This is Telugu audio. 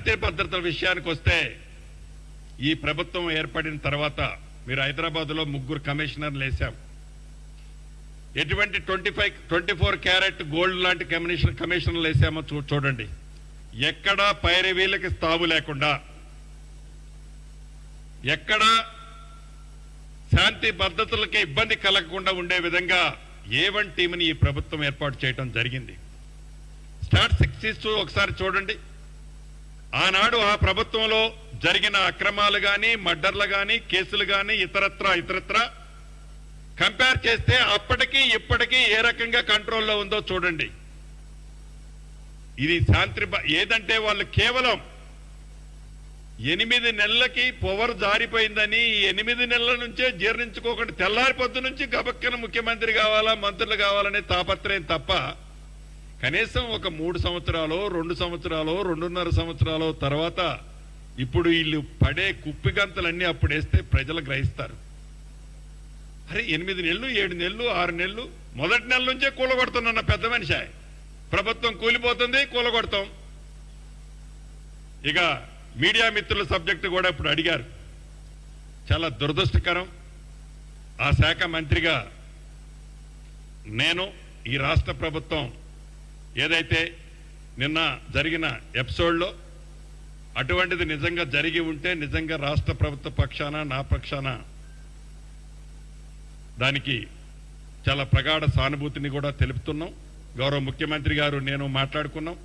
శాంతి భద్రతల విషయానికి వస్తే ఈ ప్రభుత్వం ఏర్పడిన తర్వాత మీరు హైదరాబాద్లో 3 కమిషనర్లు వేశాం. ఎటువంటి 24 క్యారెట్ గోల్డ్ లాంటి కమిషనర్లు వేసామో చూడండి. ఎక్కడా పైరవీలకి తావు లేకుండా, ఎక్కడా శాంతి భద్రతలకి ఇబ్బంది కలగకుండా ఉండే విధంగా A1 టీంని ఈ ప్రభుత్వం ఏర్పాటు చేయడం జరిగింది. స్టార్ట్ 62 ఒకసారి చూడండి. ఆనాడు ఆ ప్రభుత్వంలో జరిగిన అక్రమాలు కానీ, మర్డర్లు కానీ, కేసులు కానీ, ఇతరత్ర కంపేర్ చేస్తే అప్పటికి ఇప్పటికీ ఏ రకంగా కంట్రోల్లో ఉందో చూడండి. ఇది శాంతి ఏదంటే వాళ్ళు కేవలం 8 నెలలకి పవర్ జారిపోయిందని 8 నెలల నుంచే జీర్ణించుకోకుండా తెల్లారి పొద్దు నుంచి గబక్కన ముఖ్యమంత్రి కావాలా, మంత్రులు కావాలనే తాపత్రయం తప్ప కనీసం ఒక 3 సంవత్సరాలు 2 సంవత్సరాలు 2.5 సంవత్సరాలు తర్వాత ఇప్పుడు వీళ్ళు పడే కుప్పిగంతలన్నీ అప్పుడు వేస్తే ప్రజలు గ్రహిస్తారు. అరే 8 నెలలు 7 నెలలు 6 నెలలు మొదటి నెల నుంచే కూలగొడుతున్నా పెద్ద మనిషి. ప్రభుత్వం కూలిపోతుంది, కూలగొడతాం. ఇక మీడియా మిత్రుల సబ్జెక్టు కూడా ఇప్పుడు అడిగారు. చాలా దురదృష్టకరం. ఆ శాఖ మంత్రిగా నేను ఈ రాష్ట్ర ప్రభుత్వం ఏదైతే నిన్న జరిగిన ఎపిసోడ్లో అటువంటిది నిజంగా జరిగి ఉంటే నిజంగా రాష్ట్ర ప్రభుత్వ పక్షాన నా పక్షాన దానికి చాలా ప్రగాఢ సానుభూతిని కూడా తెలుపుతున్నాం. గౌరవ ముఖ్యమంత్రి గారు నేను మాట్లాడుకున్నాం.